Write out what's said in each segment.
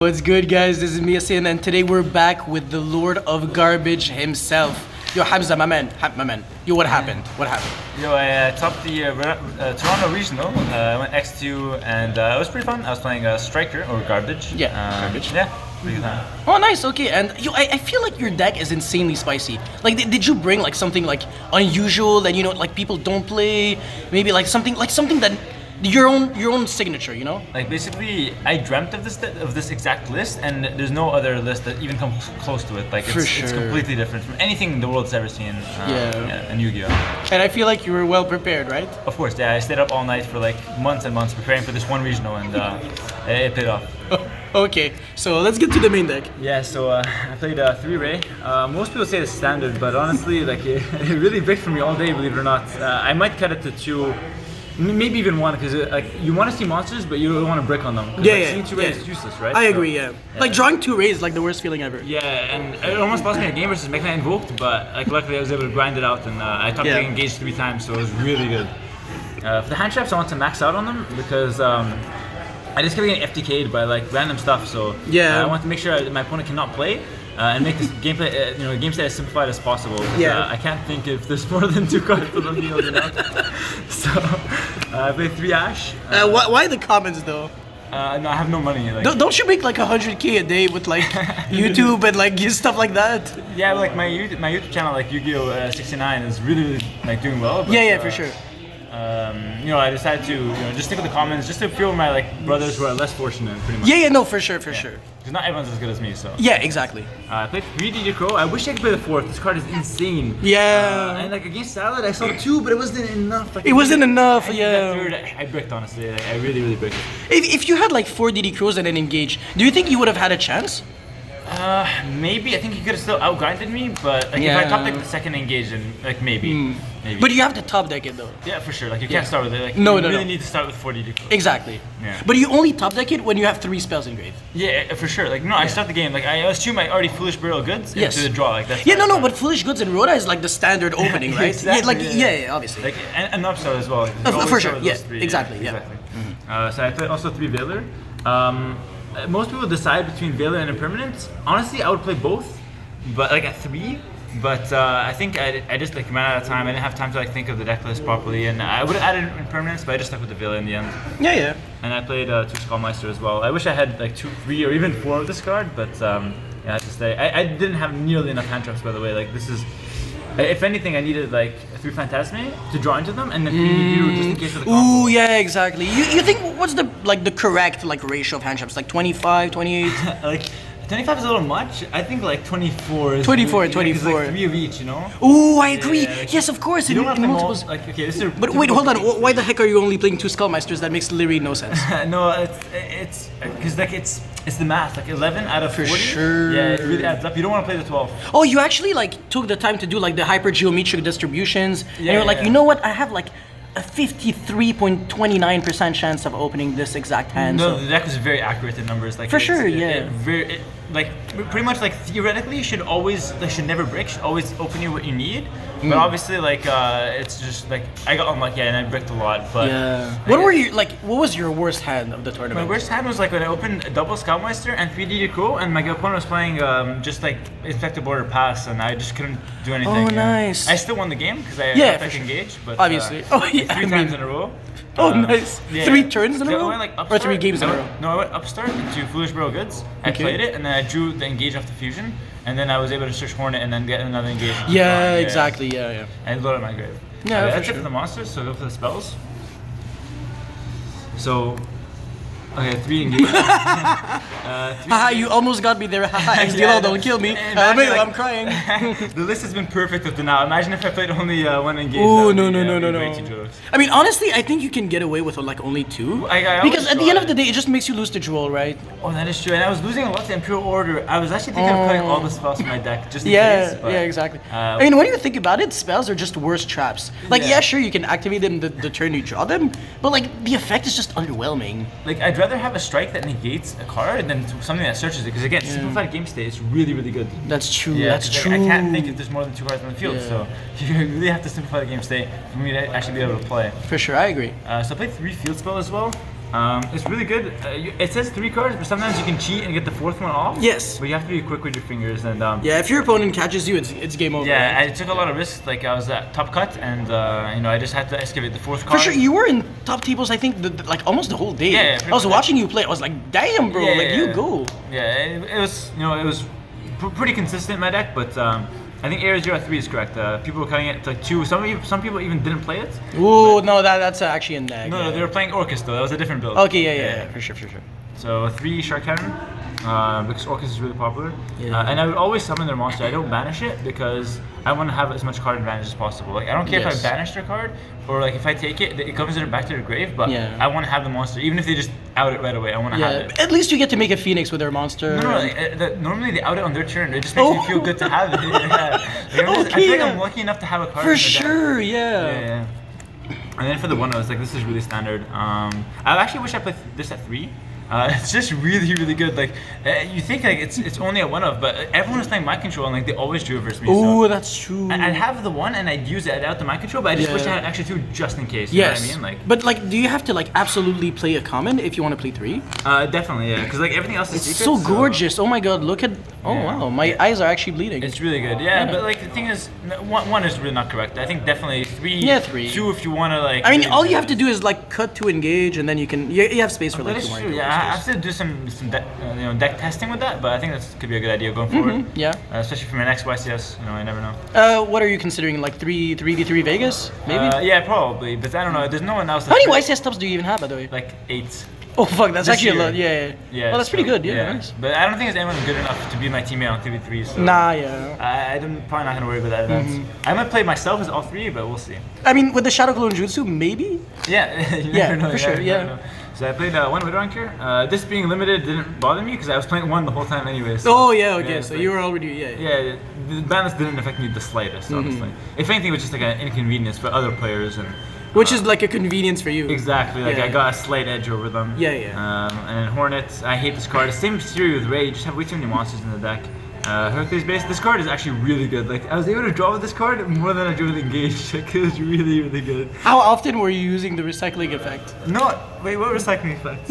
What's good, guys? This is Miasin, and today we're back with the Lord of Garbage himself. Yo, Hamzah, my man. Yo, what happened? What happened? Yo, I topped the Toronto Regional. I went X2, and it was pretty fun. I was playing Striker or Garbage. Yeah, Garbage. Yeah, pretty good time. Oh, nice. Okay, and yo, I feel like your deck is insanely spicy. Like, did you bring like something like unusual that like people don't play? Maybe like something that your own signature, Like basically, I dreamt of this exact list, and there's no other list that even comes close to it. Like it's completely different from anything the world's ever seen. In Yu-Gi-Oh. And I feel like you were well prepared, right? Of course, yeah. I stayed up all night for like months and months preparing for this one regional, and it paid off. Okay, so let's get to the main deck. Yeah, so I played 3-Ray. Most people say it's standard, but honestly, like it really bricked for me all day, believe it or not. I might cut it to 2. Maybe even 1, because like you want to see monsters, but you don't want to brick on them. Seeing 2 rays is useless, right? I agree. Yeah. Like drawing 2 rays is like the worst feeling ever. Yeah, and it almost lost me a game versus Mech Knight Invoked, but like luckily I was able to grind it out, and I top getting engaged 3 times, so it was really good. For the hand traps, I want to max out on them because I just kept getting FTK'd by like random stuff. So I want to make sure that my opponent cannot play. And make this gameplay, game set as simplified as possible. I can't think if there's more than 2 cards on the field, So I played 3 Ash. Why the comments though? No, I have no money. Like, don't you make like 100K a day with like YouTube and like stuff like that? Yeah, like my YouTube channel, like Yu-Gi-Oh 69, is really like doing well. But, for sure. I decided to just stick with the comments, just to feel my like brothers who are less fortunate, pretty much. No, for sure. Because not everyone's as good as me, so. Yeah, exactly. I played 3 DJ Crow. I wish I could play the 4th. This card is insane. Yeah. And like against Salad, I saw 2, but it wasn't enough. Like, it wasn't enough. That 3rd, I bricked, honestly. I really bricked it. If you had like 4 DD Crows and an Engage, do you think you would have had a chance? Maybe. I think he could have still outgrinded me, but like if I top like the 2nd engage, then like maybe. But you have to top deck it though. Yeah, for sure. Like you can't start with it. Like, you really need to start with 4 DD Crows. Exactly. Yeah. But you only top deck it when you have 3 spells engraved. Yeah, for sure. Like I start the game. Like I assume I already Foolish Burial Goods into the draw. Like that's. Yeah, no, but Foolish Goods and Rhoda is like the standard opening, right? Exactly, yeah, obviously. Like an upsell as well. Like, for sure. Yeah. 3, exactly. So I played also 3 Veiler. Most people decide between Veiler and Impermanence. Honestly, I would play both, but like at 3. But I think I just like ran out of time. I didn't have time to like think of the deck list properly, and I would have added Impermanence, but I just stuck with the Veiler in the end. Yeah. And I played 2 Skullmeister as well. I wish I had like 2, 3, or even 4 of this card, but I have to say I didn't have nearly enough hand traps, by the way. Like this is. If anything, I needed like 3 Phantasme to draw into them, and then 3 Nibiru just in case of the combo. Ooh, yeah, exactly. You think what's the correct like ratio of hand traps? Like 25, 28? Like 25 is a little much. I think like 24 is 24. Like 3 of each, Ooh, I agree. Yes, of course. You don't have multiples. Like okay, this is. But wait, hold on. Why the heck are you only playing 2 Skullmeisters? That makes literally no sense. No, it's because like it's the math. Like 11 out of 40. For sure. Yeah, it really adds up. You don't want to play the 12. Oh, you actually like took the time to do like the hyper geometric distributions, and you're like, you know what? I have like a 53.29% chance of opening this exact hand. No, the deck was very accurate in numbers. Like for sure, like pretty much like theoretically, you should never brick. Should always open you what you need. But obviously, like it's just like I got unlucky and I bricked a lot. But what was your worst hand of the tournament? My worst hand was like when I opened a double Scoutmeister and 3 DD Crow, and my opponent was playing just like Inspector Border Pass, and I just couldn't do anything. Oh, nice. I still won the game because I engaged, but obviously. 3 times in a row. Oh, nice. 3 turns in a row? Like or 3 games in a row? No, I went Upstart into Foolish Burial Goods. I played it, and then I drew the engage off the fusion, and then I was able to search Hornet and then get another engage. Yeah, exactly. Yeah. And load up my grave. Yeah, that's it for the monsters, so go for the spells. So, okay, 3 engage. You almost got me there. XDL, don't kill me. I'm crying. The list has been perfect up to now. Imagine if I played only 1 engage. Oh, no. I mean, honestly, I think you can get away with like only 2. Because at the end of the day, it just makes you lose the draw, right? Oh, that is true. And I was losing a lot to Imperial Order. I was actually thinking of cutting all the spells from my deck just in case. But, exactly. I mean, when you think about it, spells are just worse traps. Like, sure, you can activate them the turn you draw them, but like the effect is just underwhelming. Like, I'd rather have a strike that negates a card than something that searches it. Because again, simplified game state is really good. That's true. Yeah, that's true. I can't think if there's more than 2 cards on the field, so you really have to simplify the game state for me to actually be able to play. For sure, I agree. So I played 3 field spell as well. It's really good. It says 3 cards, but sometimes you can cheat and get the 4th one off. Yes. But you have to be quick with your fingers and. Yeah, if your opponent catches you, it's game over. Yeah, right? I took a lot of risks. Like I was at top cut, and I just had to excavate the 4th card. For sure, you were in top tables. I think like almost the whole day. Yeah, I was watching you play. I was like, damn, bro, you go. Yeah, it was it was pretty consistent my deck, but I think Area 03 is correct. People were cutting it to like 2. Some people even didn't play it. Ooh, no, that's actually a nag. No, they were playing Orcus though. That was a different build. Okay, yeah, for sure. So 3 Shark Cannon, because Orcus is really popular. Yeah. And I would always summon their monster. I don't banish it because I want to have as much card advantage as possible. Like I don't care if I banish their card or like if I take it, it comes back to their grave. But I want to have the monster, even if they just out it right away. I want to have it. At least you get to make a Phoenix with their monster. No, normally they out it on their turn. It just makes me feel good to have it. I feel like I'm lucky enough to have a card. For sure, yeah. And then for the 1-0, it's like this is really standard. I actually wish I played this at 3. It's just really, really good. Like you think like it's only a 1-of, but everyone was playing mind control and like they always drew versus me. Oh, so that's true. I'd have the 1 and I'd use it out the mind control, but I just wish I had actually 2 just in case. You know what I mean? Like, but like, do you have to like absolutely play a common if you want to play 3? Definitely, yeah. Because like everything else is secret, so gorgeous. Oh my god, look at. Oh wow, my eyes are actually bleeding. It's really good. Yeah, but like the thing is, 1 is really not correct. I think definitely 3. Yeah, 3. 2 if you want to like. I mean, all you have to do is like cut to engage, and then you can. You have space for like 2 more. Yeah, I have to do some deck testing with that, but I think that could be a good idea going forward. Yeah. Especially for my next YCS, I never know. What are you considering? Like 3v3 Vegas, maybe? Yeah, probably, but I don't know. There's no one else. How many YCS tubs do you even have, by the way? Like 8. Oh fuck, that's This actually year. a lot. Yeah. Well, that's pretty good. Yeah. Nice. But I don't think there's anyone good enough to be my teammate on 3v3. So nah, yeah. I'm probably not gonna worry about that event. I might play myself as all 3, but we'll see. I mean, with the Shadow Clone Jutsu, maybe. Yeah. you never know. For sure. Yeah. So I played 1 Widow Anchor. This being limited didn't bother me because I was playing 1 the whole time anyway. So, oh yeah, okay. So you were already Yeah, the balance didn't affect me the slightest, honestly. If anything, it was just like an inconvenience for other players and. Which is like a convenience for you. Exactly. Like I got a slight edge over them. Yeah. And then Hornet, I hate this card. Same theory with Ray. You just have way too many monsters in the deck. Hercules base. This card is actually really good. Like I was able to draw with this card more than I drew with Engage. Like it was really, really good. How often were you using the recycling effect? No, wait, what recycling effect?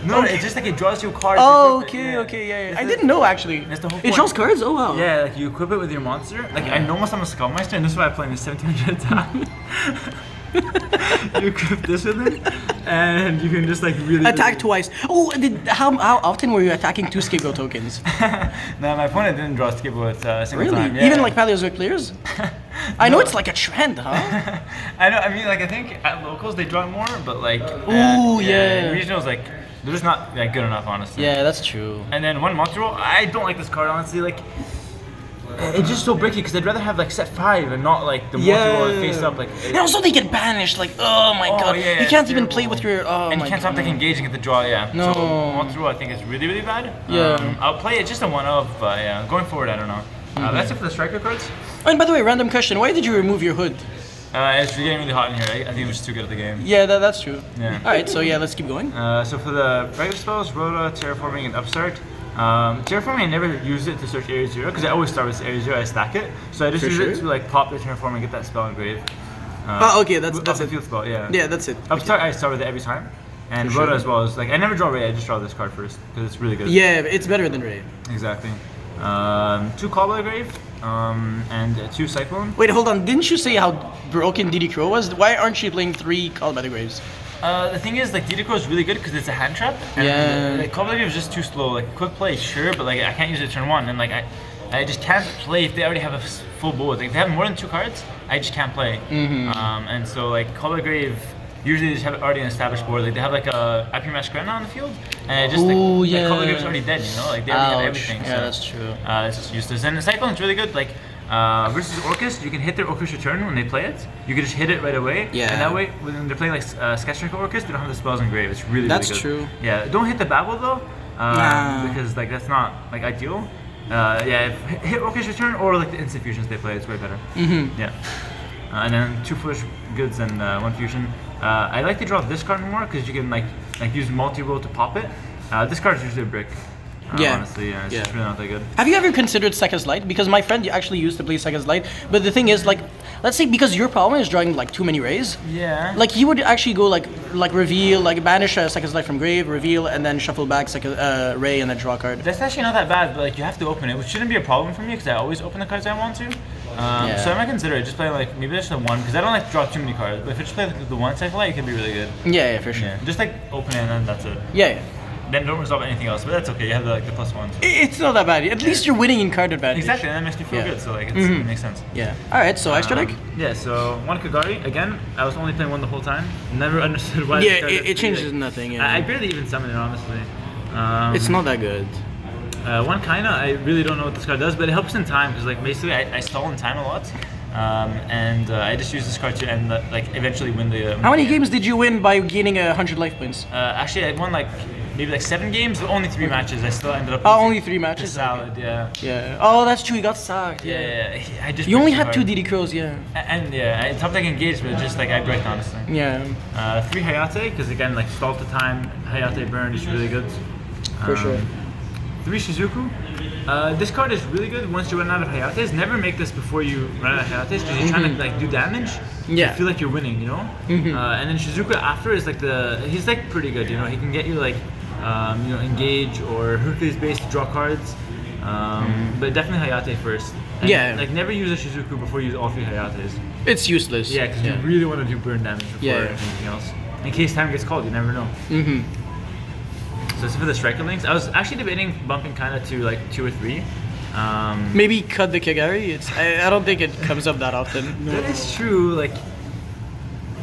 No, it's just like it draws you a card. Oh, okay, yeah. I didn't know actually. That's the whole It point. draws cards? Oh wow. Yeah, like you equip it with your monster. Like I know I'm a Skullmeister, and this is why I'm playing with 1700 attack. You equip this with it, and you can just like really attack twice. Oh, how often were you attacking 2 scapegoat tokens? No, my opponent didn't draw scapegoat a single time. Yeah. Even like Paleozoic players? I know it's like a trend, huh? I know. I mean, like I think at locals they draw more, but like yeah. regionals like they're just not like good enough, honestly. Yeah, that's true. And then 1 Monster Roll, I don't like this card honestly. Like it's just so bricky because I'd rather have like set 5 and not like the Monster Roll face up like. And also they get banished. Like oh my god, yeah, you can't even play with your. Oh and my you can't god. stop like engaging at the draw. Yeah. No. So Monster Roll I think is really, really bad. Yeah. I'll play it just a 1-of, but yeah, going forward I don't know. That's it for the striker cards. Oh, and by the way, random question: why did you remove your hood? It's getting really hot in here. I think it was too good at the game. Yeah, that's true. Yeah. All right, so yeah, let's keep going. So for the regular spells, Rhoda, Terraforming, and Upstart. Terraforming, I never use it to search Area 0 because I always start with Area 0. I stack it, so I just use it to like pop the Terraforming and get that spell engraved. Okay, that's the it. field spell, yeah. Yeah, that's it. Upstart, I start with it every time. And Rhoda as well is like I never draw Ray. I just draw this card first because it's really good. Yeah, it's better than Ray. Exactly. 2 Cobble Grave, and 2 Cyclone. Wait, hold on. Didn't you say how broken DD Crow was? Why aren't you playing 3 Call by the Graves? The thing is, like, DD Crow is really good because it's a hand trap. And like, Cobble Grave is just too slow. Like, quick play, sure, but like I can't use it turn 1. And like I just can't play if they already have a full board. Like, if they have more than 2 cards, I just can't play. And so like Cobble Grave, usually they just have already an established board. Like they have like a IP Mask Grena on the field, and it just like Cobble Grave is already dead. Like they already have everything. Yeah, so, that's true. It's just useless. And the Cyclone's really good. Like versus Orcus, you can hit their Orcus return when they play it. You can just hit it right away. Yeah. And that way, when they're playing like Sketchtrick Orcus, they don't have the spells engraved. It's really that's really true. good. Yeah. Don't hit the Babel though, because like that's not like ideal. Hit Orcus return or like the instant fusions they play. It's way better. Yeah. And then 2 Foolish Goods and 1 Fusion. I like to draw this card more because you can like use multi-roll to pop it. This card is usually a brick. Yeah. Honestly, yeah, it's just really not that good. Have you ever considered Seconds Light? Because my friend actually used to play Seconds Light, but the thing is, like, let's say because your problem is drawing like too many rays. Yeah. Like he would actually go like reveal, like banish Seconds Light from grave, reveal, and then shuffle back second ray and then draw a card. That's actually not that bad, but like you have to open it, which shouldn't be a problem for me because I always open the cards I want to. So I might consider it. Just play like maybe just the one because I don't like to draw too many cards. But if I just play like, the one Seconds Light, it could be really good. Yeah, for sure. Yeah. Just like open it and then that's it. Yeah. Then don't resolve anything else, but that's okay. You have the +1s. It's not that bad. At least you're winning in card advantage. Exactly, and that makes me feel good. So like it makes sense. Yeah. All right. So extra deck. Yeah. So one Kagari again. I was only playing one the whole time. Never understood why. Yeah, it changes nothing. Yeah. I barely even summon it honestly. It's not that good. One Kaina, I really don't know what this card does, but it helps in time because like basically I stall in time a lot, and I just use this card to end like eventually win the. How many games did you win by gaining 100 life points? Actually, I won like maybe like 7 games, but only 3 matches. I still ended up. Oh, only 3 matches. Salad, yeah. Yeah. Oh, that's true. You got sacked. Yeah. I just. You only had 2 DD Crows, yeah. And yeah, I top deck engaged, but just like I break honestly. Yeah. 3 Hayate, because again like stall the time. Hayate burn is really good. For sure. 3 Shizuku. This card is really good once you run out of Hayates. Never make this before you run out of Hayates because you're trying to like do damage. Yeah. You feel like you're winning, you know? And then Shizuku after is like he's like pretty good, you know? He can get you like, engage or Hercules base to draw cards. But definitely Hayate first. And, Yeah. Like never use a Shizuku before you use all 3 Hayates. It's useless. Yeah, because you really want to do burn damage before anything else. In case time gets called, you never know. So for the striker links, I was actually debating bumping kind of to like 2 or 3. Maybe cut the Kagari. I don't think it comes up that often. That is true. Like,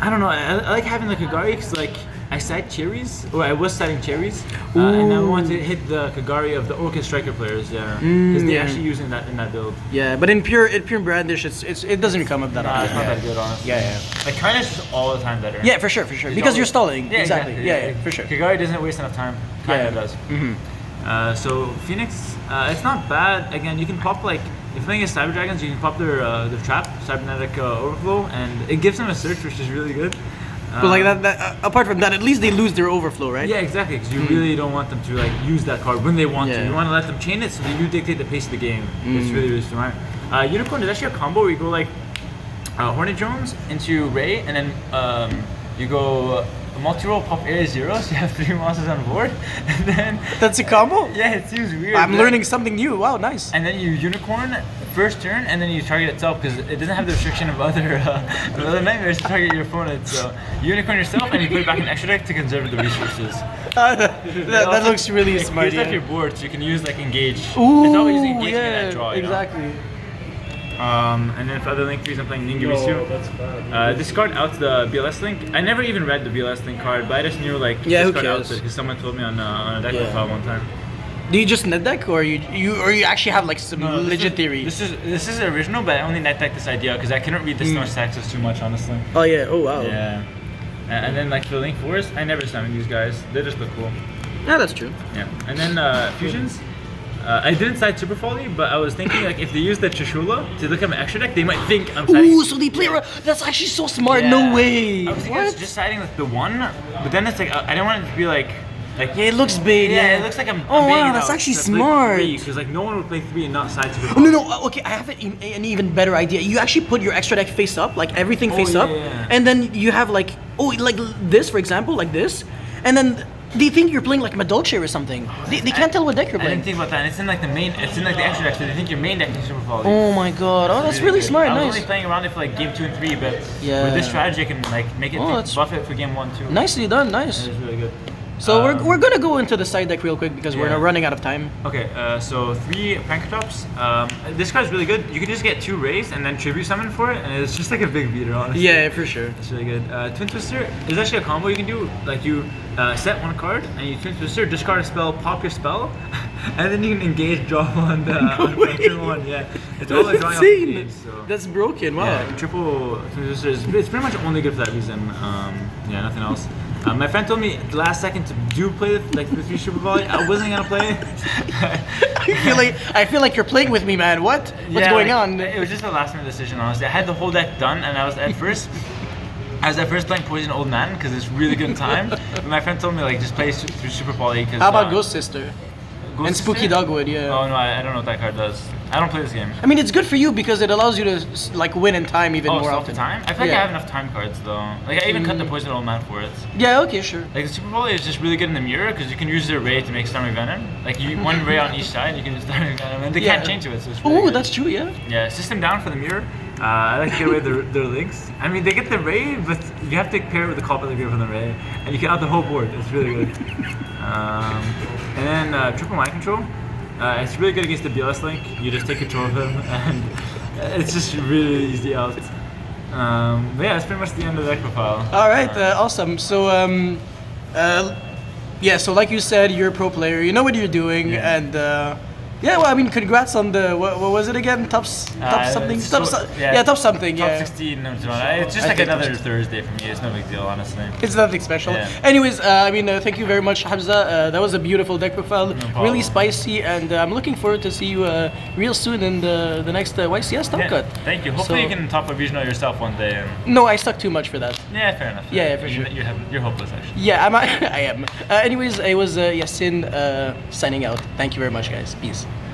I don't know. I like having the Kagari because like I side cherries, or I was siding cherries, and I wanted to hit the Kagari of the Orchid Striker players. Yeah, because they're actually using that in that build. Yeah, but in pure brandish, it doesn't come up that often. It's not that good, honestly. Yeah. Like kind of just all the time better. Yeah, for sure. Because you're stalling. Yeah, exactly. Yeah, for sure. Kagari doesn't waste enough time. Kind of does. So Phoenix, it's not bad. Again, you can pop like if you're playing against Cyber Dragons, you can pop their trap, Cybernetic Overflow, and it gives them a search, which is really good. But like that, apart from that, at least they lose their overflow, right? Yeah, exactly. Because you really don't want them to like use that card when they want to. Yeah. You want to let them chain it so that you dictate the pace of the game. It's really, really smart. Unicorn is actually a combo where you go like Hornet Drones into Ray, and then you go multi-roll pop area 0, so you have 3 monsters on board, and then That's a combo? yeah, it seems weird. I'm learning something new. Wow, nice. And then you unicorn first turn, and then you target itself because it doesn't have the restriction of other nightmares to target your opponent. So you unicorn yourself, and you put it back in extra deck to conserve the resources. that looks really smart. It gives your board, so you can use like engage. Ooh, it's always engaging in yeah, that draw. You know? exactly. And then for other link trees, I'm playing Ningirisu. Discard out the BLS link. I never even read the BLS link card, but I just knew like Yeah, who discard out cares? because someone told me on a deck profile one time. Do you just net deck, or you actually have like some legit theory? This is original, but I only net deck this idea because I couldn't read the Norse taxes too much, honestly. Oh yeah. Oh wow. Yeah. And then like for Link Force, I never summon these guys. They just look cool. Yeah, that's true. Yeah. And then fusions. I didn't side Super Folly, but I was thinking like if they use the Trishula to look at my extra deck, they might think I'm siding. Ooh, so they play. That's actually so smart. Yeah. No way. I was thinking What? just siding like the 1, but then it's like I didn't want it to be like. Yeah, it looks big. Yeah, it looks like I'm. Oh I'm wow, that's actually smart. Because like no one would play 3 and not side Super Oh, Folly. no. Okay, I have an even better idea. You actually put your extra deck face up, like everything face up, yeah. and then you have like like this, for example, like this, and then they think you're playing like Madolche or something. They can't tell what deck you're I playing. didn't think about that. And it's in like the main. It's in like the extra deck, so they think your main deck is Super Folly. Oh my god. Oh, that's really good. smart. I was Nice. only playing around it for like game 2 and 3, but Yeah. with this strategy, I can like make it that's- buff it for game 1 too. Nicely done. Nice. It's really good. So we're gonna go into the side deck real quick because we're Yeah. running out of time. Okay, so 3 Prankertops. This card's really good. You can just get 2 Rays and then Tribute Summon for it, and it's just like a big beater, honestly. Yeah, for sure. It's really good. Twin Twister is actually a combo you can do. Like you set 1 card and you Twin Twister, discard a spell, pop your spell, and then you can engage draw on turn 1. Yeah, it's all like drawing off Insane. engage. So. That's broken. Wow. Yeah, triple Twin Twister is it's pretty much only good for that reason. Yeah, nothing else. My friend told me the last second to play the 3 Super Volley. I wasn't gonna play it. I feel like you're playing with me, man. What's going on? It was just a last minute decision, honestly. I had the whole deck done, and I was at first playing Poison Old Man because it's really good in time. But my friend told me like just play through Super Poly. How about Ghost Sister? Ghost and Spooky Sister? Dogwood. Yeah. Oh no, I don't know what that card does. I don't play this game. I mean, it's good for you because it allows you to like win in time even Oh, more so often. time? I feel like I have enough time cards though. Like I even cut the poison old man for it. Yeah. Okay. Sure. Like the Super Volley is just really good in the mirror because you can use their ray to make Stormy Venom. Like you one ray on each side, you can use Stormy Venom, and they can't change to it. So it's really Oh, good. that's true. Yeah. Yeah, system down for the mirror. I like to get away their links. I mean, they get the ray, but you have to pair it with the call that they from the ray, and you can out the whole board. It's really good. And then triple mind control. It's really good against the BLS link. You just take control of him, and it's just really easy out. But yeah, that's pretty much the end of the deck profile. All right. Awesome. So yeah. So like you said, you're a pro player. You know what you're doing, Yeah. and. Yeah, well, I mean, congrats on the what was it again? Top something. Top something. Top Yeah. 16. No, it's just I like think another it's- Thursday for me. It's no big deal, honestly. It's nothing special. Yeah. Anyways, I mean, thank you very much, Hamzah. That was a beautiful deck profile, problem. really spicy, and I'm looking forward to see you real soon in the next YCS top Yeah, cut. thank you. Hopefully So- you can top a regional yourself one day. And No, I stuck too much for that. yeah, fair enough. Yeah, for sure. You're hopeless, actually. Yeah, I am. Anyways, it was Yasin signing out. Thank you very much, guys. Peace.